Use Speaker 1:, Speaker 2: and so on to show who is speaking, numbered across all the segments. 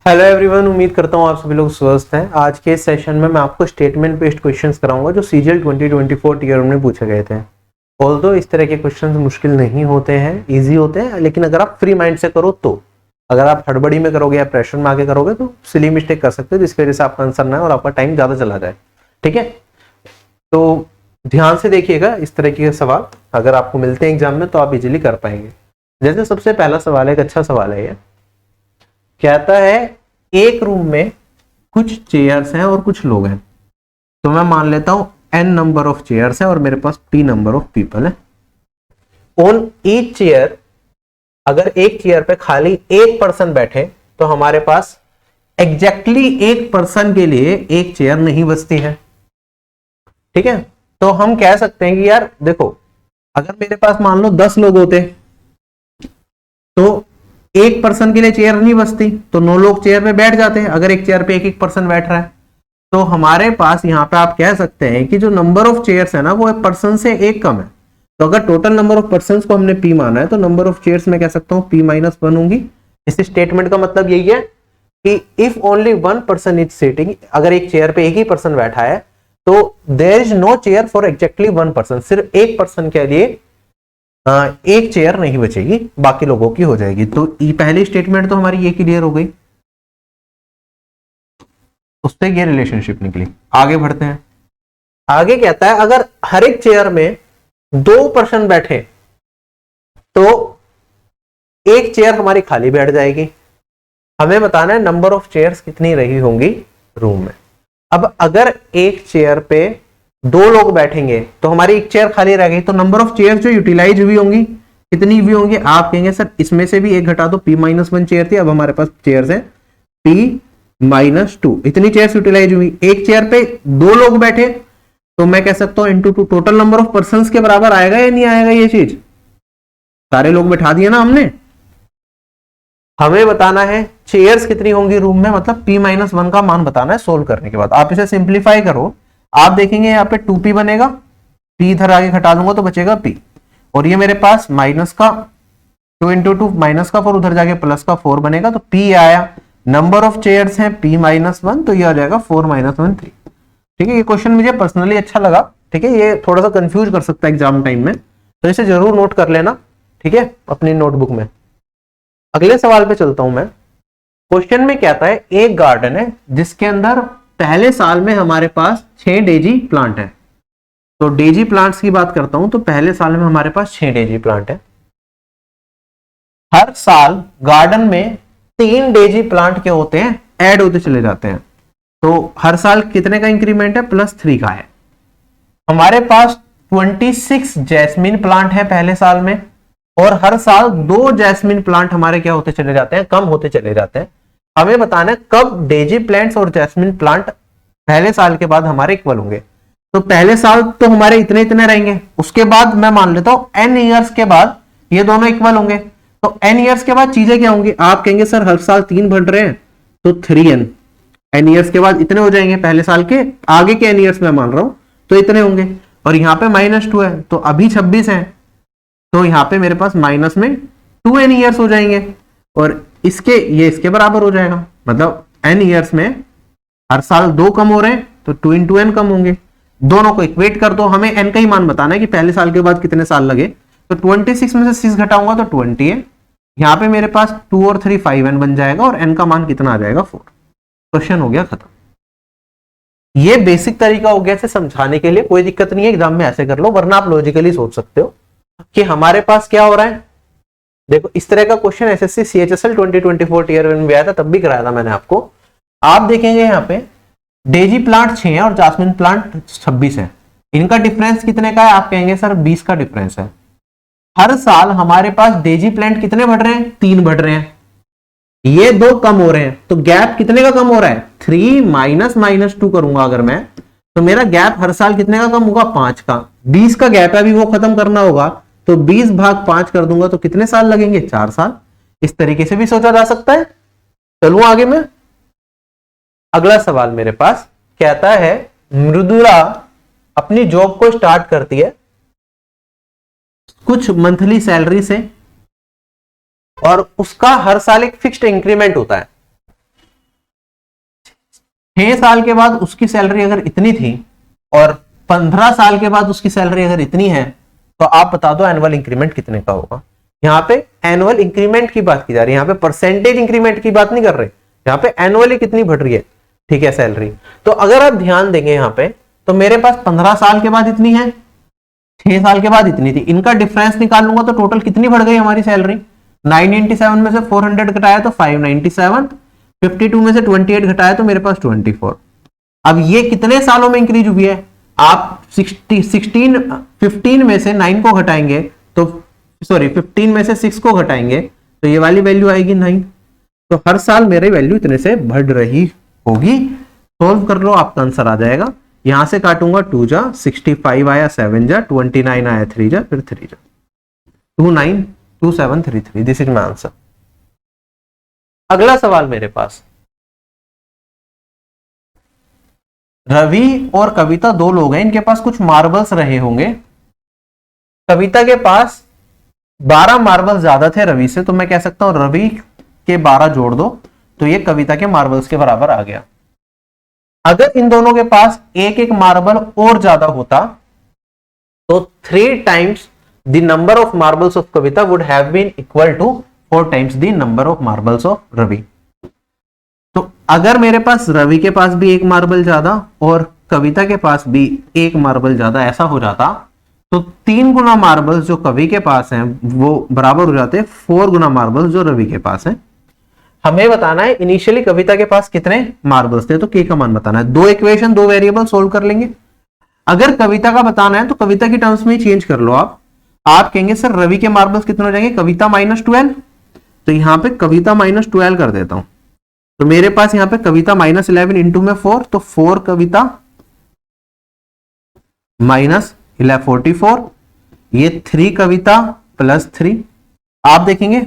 Speaker 1: Hello everyone, उम्मीद करता हूँ आप सभी लोग स्वस्थ हैं। आज के इस सेशन में मैं आपको स्टेटमेंट बेस्ड क्वेश्चंस कराऊंगा जो सीजीएल 2024 टीयर में पूछे गए थे। ऑल्दो इस तरह के क्वेश्चंस मुश्किल नहीं होते हैं, इजी होते हैं, लेकिन अगर आप फ्री माइंड से करो तो। अगर आप हड़बड़ी में करोगे या प्रेशर में आके करोगे तो सिली मिस्टेक कर सकते हो, जिसकी वजह से आपका आंसर ना है और आपका टाइम ज्यादा चला जाए। ठीक है, तो ध्यान से देखिएगा इस तरह के सवाल अगर आपको मिलते हैं एग्जाम में तो आप इजिली कर पाएंगे। जैसे सबसे पहला सवाल है, एक अच्छा सवाल है ये। कहता है एक रूम में कुछ चेयर्स हैं और कुछ लोग हैं, तो मैं मान लेता हूं n नंबर ऑफ चेयर्स हैं और मेरे पास p नंबर ऑफ पीपल है। ऑन ईच चेयर, अगर एक चेयर पे खाली एक पर्सन बैठे तो हमारे पास एग्जैक्टली एक पर्सन के लिए एक चेयर नहीं बचती है। ठीक है, तो हम कह सकते हैं कि यार देखो, अगर मेरे पास मान लो 10 लोग होते तो एक पर्सन के लिए चेयर नहीं बचती, तो 9 लोग चेयर पे बैठ जाते हैं। अगर एक चेयर पे एक पर्सन बैठ रहा है तो हमारे पास यहाँ पे आप कह सकते हैं कि जो नंबर ऑफ चेयर्स है ना वो पर्सन से एक कम है। तो अगर टोटल नंबर ऑफ पर्सन को हमने p माना है तो नंबर ऑफ चेयर्स में कह सकता हूँ p-1 होंगी। इस स्टेटमेंट का मतलब यही है कि if only one person is sitting, अगर एक चेयर पे एक ही पर्सन बैठा है तो there is no chair for exactly one person. सिर्फ एक पर्सन के लिए एक चेयर नहीं बचेगी, बाकी लोगों की हो जाएगी। तो पहली स्टेटमेंट तो हमारी ये क्लियर हो गई, उससे ये रिलेशनशिप निकली। आगे बढ़ते हैं। आगे कहता है अगर हर एक चेयर में 2 पर्सन बैठे तो एक चेयर हमारी खाली बैठ जाएगी। हमें बताना है नंबर ऑफ चेयर्स कितनी रही होंगी रूम में। अब अगर एक चेयर पे 2 लोग बैठेंगे तो हमारी एक चेयर खाली रह गई, तो नंबर ऑफ चेयर जो यूटिलाइज हुई होंगी कितनी हुई होंगी? आप कहेंगे सर इसमें से भी एक घटा दो, p-1 चेयर थी, अब हमारे पास चेयर्स हैं p-2। इतनी चेयर्स यूटिलाइज हुई। एक चेयर पे 2 लोग बैठे तो मैं कह सकता हूं into 2 total number of person के बराबर आएगा या नहीं आएगा? ये चीज सारे लोग बैठा दिए ना हमने। हमें बताना है चेयर्स कितनी होंगी रूम में, मतलब p-1 का मान बताना है। सोल्व करने के बाद आप इसे सिंप्लीफाई करो, आप देखेंगे यहाँ पे 2p बनेगा, p इधर आगे घटा दूंगा तो बचेगा p, और ये मेरे पास माइनस का 2 इंटू 2 माइनस का 4 उधर जाके प्लस का 4 बनेगा, तो p आया। नंबर ऑफ चेयर्स हैं p-1, तो ये आ जाएगा 4-1 3। ठीक है, ये क्वेश्चन मुझे पर्सनली अच्छा लगा। ठीक है, ये थोड़ा सा कंफ्यूज कर सकता है एग्जाम टाइम में, तो इसे जरूर नोट कर लेना। ठीक है, अपनी नोटबुक में। अगले सवाल पे चलता हूं मैं। क्वेश्चन में कहता है एक गार्डन है जिसके अंदर पहले साल में हमारे पास 6 डेजी प्लांट है। तो डेजी प्लांट्स की बात करता हूं तो पहले साल में हमारे पास 6 डेजी प्लांट है। हर साल गार्डन में 3 डेजी प्लांट क्या होते हैं? ऐड होते चले जाते हैं। तो हर साल कितने का इंक्रीमेंट है? +3 का है। हमारे पास 26 जैस्मिन प्लांट है पहले साल में, और हर साल 2 जैस्मिन प्लांट हमारे क्या होते चले जाते हैं? कम होते चले जाते हैं। हमें बताना है कब डेजी प्लांट्स और जैस्मिन प्लांट पहले साल के बाद हमारे इक्वल होंगे। तो पहले साल तो हमारे इतने इतने रहेंगे, उसके बाद मैं मान लेता हूं n ईयर्स के बाद ये दोनों इक्वल होंगे। तो n ईयर्स के बाद चीजें क्या होंगी? आप कहेंगे सर हर साल 3 बढ़ रहे हैं तो 3n, n ईयर्स के बाद इतने हो जाएंगे। पहले साल के आगे के n ईयर्स में मान रहा हूं तो इतने होंगे, और यहाँ पे -2 है तो अभी 26 है, तो यहाँ पे मेरे पास माइनस में 2n ईयर्स हो जाएंगे, और इसके ये इसके बराबर हो जाएगा। मतलब n ईयर्स में हर साल 2 कम हो रहे हैं तो 2 इंटू n कम होंगे। दोनों को इक्वेट कर दो, हमें n का ही मान बताना है कि पहले साल के बाद कितने साल लगे। तो 26 में से 6 घटाऊंगा तो 20 है। यहाँ पे मेरे पास 2 और 3 5n बन जाएगा, और n का मान कितना आ जाएगा? 4। क्वेश्चन हो गया खत्म। ये बेसिक तरीका हो गया इसे समझाने के लिए, कोई दिक्कत नहीं है, एग्जाम में ऐसे कर लो, वरना आप लॉजिकली सोच सकते हो कि हमारे पास क्या हो रहा है। देखो इस तरह का क्वेश्चन एसएससी CHSL 2024 टीयर 1 में आया था, तब भी कराया था मैंने आपको। आप देखेंगे यहाँ पे डेजी प्लांट 6 है और जास्मिन प्लांट 26 है। इनका डिफरेंस कितने का है? आप कहेंगे सर 20 का डिफरेंस है। हर साल हमारे पास डेजी प्लांट कितने बढ़ रहे हैं? 3 बढ़ रहे हैं। ये 2 कम हो रहे हैं, तो गैप कितने का कम हो रहा है? 3 -2 करूंगा अगर मैं, तो मेरा गैप हर साल कितने का कम होगा? 5 का। 20 का गैप है, अभी वो खत्म करना होगा, तो 20 भाग 5 कर दूंगा तो कितने साल लगेंगे? 4 साल। इस तरीके से भी सोचा जा सकता है। चलूं आगे में। अगला सवाल मेरे पास कहता है मृदुला अपनी जॉब को स्टार्ट करती है कुछ मंथली सैलरी से, और उसका हर साल एक फिक्स्ड इंक्रीमेंट होता है। 6 साल के बाद उसकी सैलरी अगर इतनी थी और 15 साल के बाद उसकी सैलरी अगर इतनी है, तो आप बता दो एनुअल इंक्रीमेंट कितने का होगा। यहाँ पे एनुअल इंक्रीमेंट की बात की जा रही है, यहाँ पे परसेंटेज इंक्रीमेंट की बात नहीं कर रहे, यहाँ पे एनुअली कितनी बढ़ रही है, ठीक है, सैलरी। तो अगर आप ध्यान देंगे यहाँ पे, तो मेरे पास 15 साल के बाद इतनी है, 6 साल के बाद इतनी थी, इनका डिफरेंस निकाल लूंगा तो टोटल कितनी बढ़ गई हमारी सैलरी। 997 में से 400 घटाया तो 597, 52 में से 28 घटाया तो मेरे पास 24। अब ये कितने सालों में इंक्रीज हुई है, आप 15 में से 9 को घटाएंगे तो, सॉरी 15 में से 6 को घटाएंगे तो ये वाली वैल्यू आएगी 9। तो हर साल मेरी वैल्यू इतने से बढ़ रही होगी। सोल्व कर लो, आपका आंसर आ जाएगा। यहां से काटूंगा 2 जा 65 आया, 7 जा 29 आया, 3 जा फिर 3 जा 292733। This is my answer. अगला सवाल मेरे पास, रवि और कविता दो लोग हैं, इनके पास कुछ मार्बल्स रहे होंगे। कविता के पास 12 मार्बल्स ज्यादा थे रवि से, तो मैं कह सकता हूं रवि के 12 जोड़ दो तो ये कविता के मार्बल्स के बराबर आ गया। अगर इन दोनों के पास एक एक मार्बल और ज्यादा होता तो 3 times the number of marbles of Kavita would have been equal to 4 times the number of marbles of Ravi. तो अगर मेरे पास रवि के पास भी एक मार्बल ज्यादा और कविता के पास भी एक मार्बल ज्यादा ऐसा हो जाता, तो 3 गुना मार्बल्स जो कवि के पास हैं वो बराबर हो जाते 4 गुना मार्बल्स जो रवि के पास हैं। हमें बताना है इनिशियली कविता के पास कितने मार्बल्स थे, तो के का मान बताना है। 2 इक्वेशन 2 वेरिएबल सोल्व कर लेंगे। अगर कविता का बताना है तो कविता की टर्म्स में चेंज कर लो। आप कहेंगे सर रवि के मार्बल्स कितने हो जाएंगे, कविता -12, तो यहां पे कविता -12 कर देता हूं। तो मेरे पास यहां पे कविता -11 इंटू में 4, तो 4 कविता -11 ये 3 कविता +3। आप देखेंगे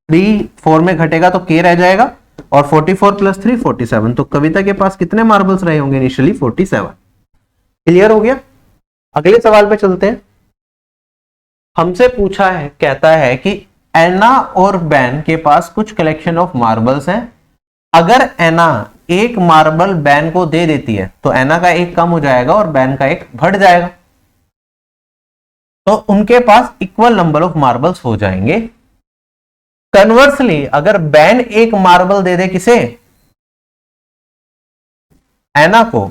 Speaker 1: 3 4 में घटेगा तो के रह जाएगा और 44 + 3 47। तो कविता के पास कितने मार्बल्स रहे होंगे इनिशियली, 47। क्लियर हो गया। अगले सवाल पे चलते हैं। हमसे पूछा है, कहता है कि एना और बैन के पास कुछ कलेक्शन ऑफ मार्बल्स हैं। अगर एना एक मार्बल बैन को दे देती है तो एना का एक कम हो जाएगा और बैन का एक बढ़ जाएगा, तो उनके पास इक्वल नंबर ऑफ मार्बल्स हो जाएंगे। कन्वर्सली अगर बैन एक मार्बल दे दे किसे, एना को,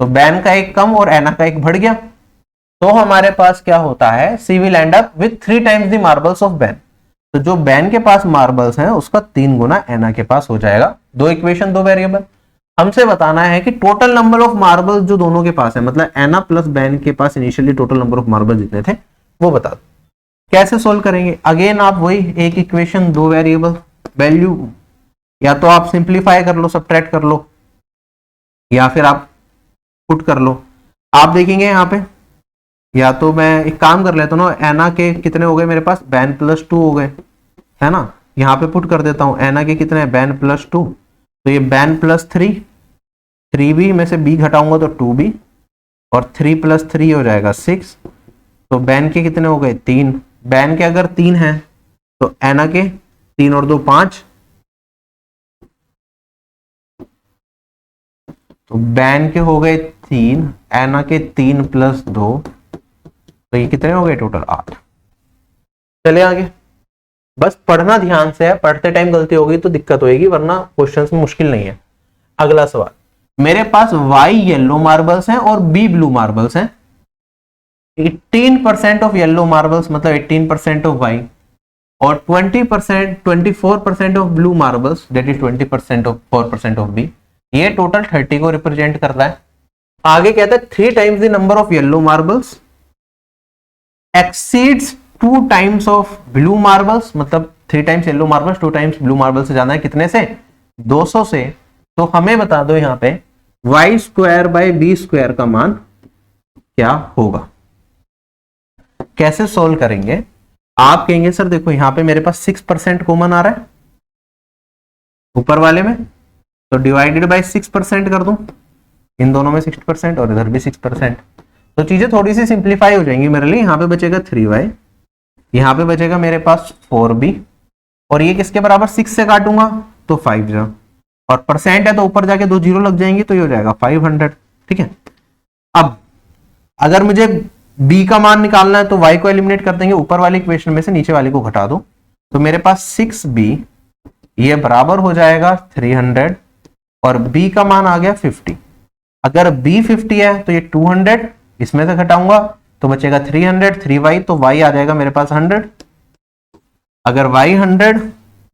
Speaker 1: तो बैन का एक कम और एना का एक बढ़ गया, तो हमारे पास क्या होता है, she will end up with 3 times the marbles of Ben. तो जो बैन के पास मार्बल्स हैं उसका 3 गुना एना के पास हो जाएगा। 2 इक्वेशन 2 वेरिएबल। हमसे बताना है कि टोटल नंबर ऑफ मार्बल्स जो दोनों के पास है, मतलब एना प्लस बैन के पास initially total number of marble जितने थे वो बता दो। कैसे सोल्व करेंगे, अगेन आप वही एक इक्वेशन 2 वेरिएबल वैल्यू, या तो आप सिंप्लीफाई कर लो, सब्ट्रैक्ट कर लो, या फिर आप पुट कर लो। आप देखेंगे यहाँ पे, या तो मैं एक काम कर लेता हूँ ना, एना के कितने हो गए मेरे पास, बैन +2 हो गए, है ना। यहाँ पे पुट कर देता हूँ, एना के कितने हैं, बैन +2, तो ये बैन +3, 3b में से b घटाऊंगा तो 2b, और 3 + 3 हो जाएगा 6। तो बैन के कितने हो गए, 3। बैन के अगर 3 हैं तो एना के 3 और 2 5, तो बैन के हो गए 3, एना के 3 + 2, तो ये कितने हो गए टोटल 8। चले आगे। बस पढ़ना ध्यान से है, पढ़ते टाइम गलती होगी तो दिक्कत होगी, वरना क्वेश्चंस में मुश्किल नहीं है। अगला सवाल, मेरे पास Y येलो मार्बल्स हैं और B ब्लू मार्बल्स हैं। 18% ऑफ येलो मार्बल्स मतलब 18% ऑफ Y और 24% of blue marbles that is 4% of B, ये टोटल 30 को रिप्रेजेंट करता है। आगे कहता है 3 times the number of yellow marbles exceeds 2 times of blue marbles, मतलब 3 times yellow marbles 2 times blue marble से ज्यादा है, कितने से, 200 से। तो हमें बता दो यहाँ पे y² / b² का मान क्या होगा। कैसे सोल्व करेंगे, आप कहेंगे सर देखो यहाँ पे मेरे पास 6% कॉमन आ रहा है ऊपर वाले में, तो डिवाइडेड बाय 6% कर दूं, इन दोनों में 6% और इधर भी 6%, तो चीजें थोड़ी सी सिंप्लीफाई हो जाएंगी मेरे लिए। यहाँ पे बचेगा 3y, यहाँ पे बचेगा मेरे पास 4b, और ये किसके बराबर, 6 से काटूंगा तो 5 जा, और परसेंट है तो ऊपर जाके 2 जीरो लग जाएंगे तो ये हो जाएगा 500। ठीक है, अब अगर मुझे b का मान निकालना है तो y को एलिमिनेट कर देंगे, ऊपर वाली इक्वेशन में से नीचे वाली को घटा दो, तो मेरे पास 6b ये बराबर हो जाएगा 300 और b का मान आ गया 50। अगर b 50 है तो ये 200 इसमें से घटाऊंगा तो बचेगा 300, 3y तो y आ जाएगा मेरे पास 100। अगर y 100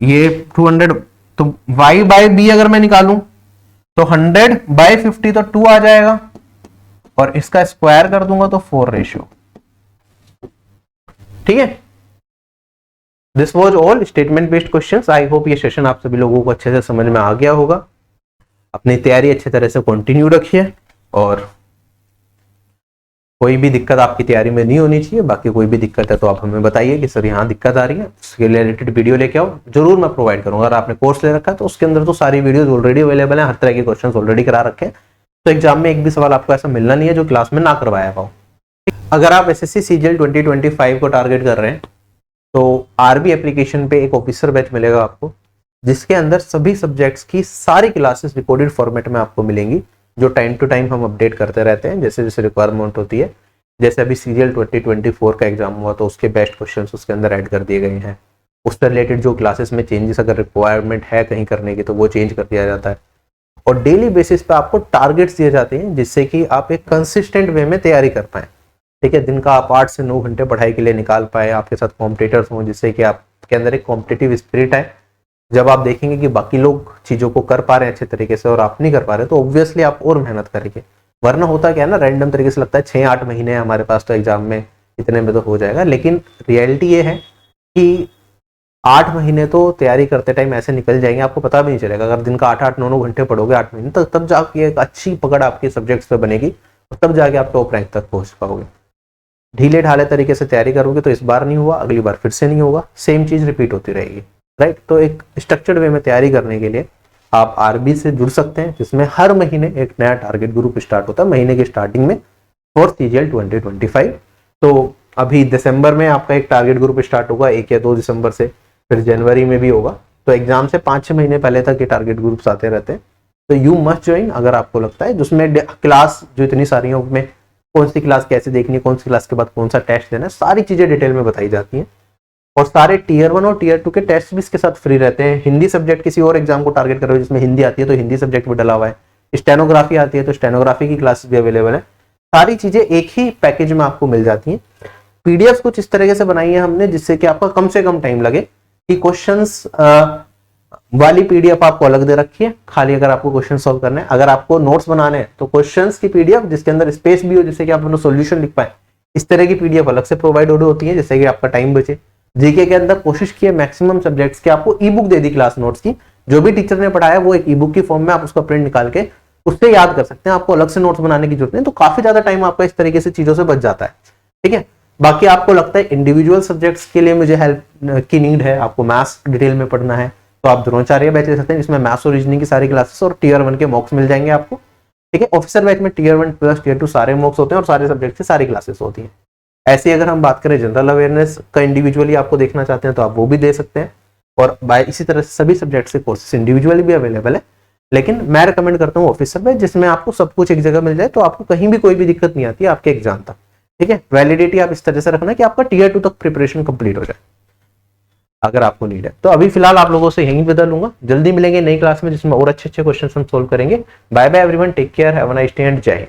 Speaker 1: ये 200 तो y बाय b अगर मैं निकालूं तो 100 बाय 50 तो 2 आ जाएगा और इसका स्क्वायर कर दूंगा तो 4 रेशियो। ठीक है, this was all statement based questions. I hope ये सेशन आप सभी लोगों को अच्छे से समझ में आ गया होगा। अपनी तैयारी अच्छे तरह से कंटिन्यू रखिए और कोई भी दिक्कत आपकी तैयारी में नहीं होनी चाहिए। बाकी कोई भी दिक्कत है तो आप हमें बताइए कि सर यहाँ दिक्कत आ रही है, उसके रिलेटेड वीडियो लेके आओ, जरूर मैं प्रोवाइड करूंगा। अगर आपने कोर्स ले रखा है तो उसके अंदर तो सारी वीडियोस ऑलरेडी अवेलेबल है, हर तरह के क्वेश्चंस ऑलरेडी करा रखे हैं, तो एग्जाम में एक भी सवाल आपको ऐसा मिलना नहीं है जो क्लास में ना करवाया पाओ। अगर आप एसएससी सीजीएल 2025 को टारगेट कर रहे हैं तो आरबी एप्लीकेशन पे एक ऑफिसर बैच मिलेगा आपको, जिसके अंदर सभी सब्जेक्ट्स की सारी क्लासेस रिकॉर्डेड फॉर्मेट में आपको मिलेंगी, जो टाइम टू टाइम हम अपडेट करते रहते हैं जैसे जैसे रिक्वायरमेंट होती है। जैसे अभी सीजीएल 2024 का एग्जाम हुआ तो उसके बेस्ट क्वेश्चंस उसके अंदर ऐड कर दिए गए हैं। उससे रिलेटेड जो क्लासेस में चेंजेस अगर रिक्वायरमेंट है कहीं करने की तो वो चेंज कर दिया जाता है। और डेली बेसिस पे आपको टारगेट्स दिए जाते हैं जिससे कि आप एक कंसिस्टेंट वे में तैयारी कर पाएं। ठीक है, दिन का आप 8 से 9 घंटे पढ़ाई के लिए निकाल पाए, आपके साथ कॉम्पिटिटर्स हों, जिससे कि आपके अंदर एक कॉम्पिटिटिव स्पिरिट है। जब आप देखेंगे कि बाकी लोग चीज़ों को कर पा रहे हैं अच्छे तरीके से और आप नहीं कर पा रहे तो ऑब्वियसली आप और मेहनत करेंगे। वरना होता क्या है ना, रैंडम तरीके से लगता है 6-8 महीने हैं हमारे पास तो एग्जाम में इतने में तो हो जाएगा, लेकिन रियलिटी ये है कि 8 महीने तो तैयारी करते टाइम ऐसे निकल जाएंगे, आपको पता भी नहीं चलेगा। अगर दिन का 8-8, 9-9 घंटे पढ़ोगे 8 महीने तक, तब जाके एक अच्छी पकड़ आपकी सब्जेक्ट्स पे बनेगी और तब जाके आप टॉप रैंक तक पहुंच पाओगे। ढीले ढाले तरीके से तैयारी करोगे तो इस बार नहीं हुआ, अगली बार फिर से नहीं होगा, सेम चीज रिपीट होती रहेगी। राइट, तो एक स्ट्रक्चर्ड वे में तैयारी करने के लिए आप आरबी से जुड़ सकते हैं, जिसमें हर महीने एक नया टारगेट ग्रुप स्टार्ट होता है महीने की स्टार्टिंग में फॉर सीजीएल 2025। तो अभी दिसंबर में आपका एक टारगेट ग्रुप स्टार्ट होगा 1 या 2 दिसंबर से, फिर जनवरी में भी होगा। तो एग्जाम से 5-6 महीने पहले तक ये टारगेट ग्रुप्स आते रहते हैं। तो यू मस्ट ज्वाइन अगर आपको लगता है, जिसमें क्लास जो इतनी सारी है उसमें कौन सी क्लास कैसे देखनी है, कौन सी क्लास के बाद कौन सा टेस्ट देना है, सारी चीजें डिटेल में बताई जाती हैं। और सारे टीयर 1 और टीयर 2 के टेस्ट भी इसके साथ फ्री रहते हैं। हिंदी सब्जेक्ट किसी और एग्जाम को टारगेट कर रहे हो जिसमें हिंदी आती है तो हिंदी सब्जेक्ट भी डला हुआ है, स्टेनोग्राफी आती है तो स्टेनोग्राफी की क्लासेस भी अवेलेबल है। सारी चीजें एक ही पैकेज में आपको मिल जाती हैं। पीडीएफ कुछ इस तरीके से बनाई है हमने जिससे कि आपका कम से कम टाइम लगे, कि क्वेश्चंस वाली पीडीएफ आपको अलग दे रखी है, खाली अगर आपको क्वेश्चन सॉल्व करने हैं। अगर आपको नोट्स बनाने हैं तो क्वेश्चंस की पीडीएफ जिसके अंदर स्पेस भी हो जिससे कि आप अपना सॉल्यूशन लिख पाए, इस तरह की पीडीएफ अलग से प्रोवाइड होती है जिससे कि आपका टाइम बचे। जीके के अंदर कोशिश की है मैक्सिमम सब्जेक्ट्स की आपको ई बुक दे दी क्लास नोट्स की, जो भी टीचर ने पढ़ाया वो एक ई बुक की फॉर्म में आप उसका प्रिंट निकाल के उससे याद कर सकते हैं, आपको अलग से नोट्स बनाने की जरूरत नहीं। तो काफी ज्यादा टाइम आपका इस तरीके से चीजों से बच जाता है। ठीक है, बाकी आपको लगता है इंडिविजुअल सब्जेक्ट्स के लिए मुझे हेल्प की नीड है, आपको मैथ्स डिटेल में पढ़ना है, तो आप द्रोणाचार्य बैच ले सकते हैं जिसमें मैथ्स और रीजनिंग की सारी क्लासेस और टीयर 1 के मॉक्स मिल जाएंगे आपको। ठीक है, ऑफिसर बैच में टीयर 1 प्लस टीयर 2 सारे मॉक्स होते हैं और सारे सब्जेक्ट की सारी क्लासेस होती हैं। ऐसे अगर हम बात करें जनरल अवेयरनेस का इंडिविजुअली आपको देखना चाहते हैं तो आप वो भी दे सकते हैं, और बाय इसी तरह से सभी सब्जेक्ट्स के कोर्सेस इंडिविजुअली भी अवेलेबल है। लेकिन मैं रिकमेंड करता हूँ ऑफिसर बैच जिसमें आपको सब कुछ एक जगह मिल जाए, तो आपको कहीं भी कोई भी दिक्कत नहीं आती है आपके एग्जाम तक। ठीक है, वैलिडिटी आप इस तरह से रखना कि आपका टीयर 2 तक प्रिपरेशन कंप्लीट हो जाए अगर आपको नीड है। तो अभी फिलहाल आप लोगों से यहीं विदा लूंगा, जल्दी मिलेंगे नई क्लास में जिसमें और अच्छे क्वेश्चन हम सोल्व करेंगे। Bye bye everyone, take care, have a nice day and जय हिंद।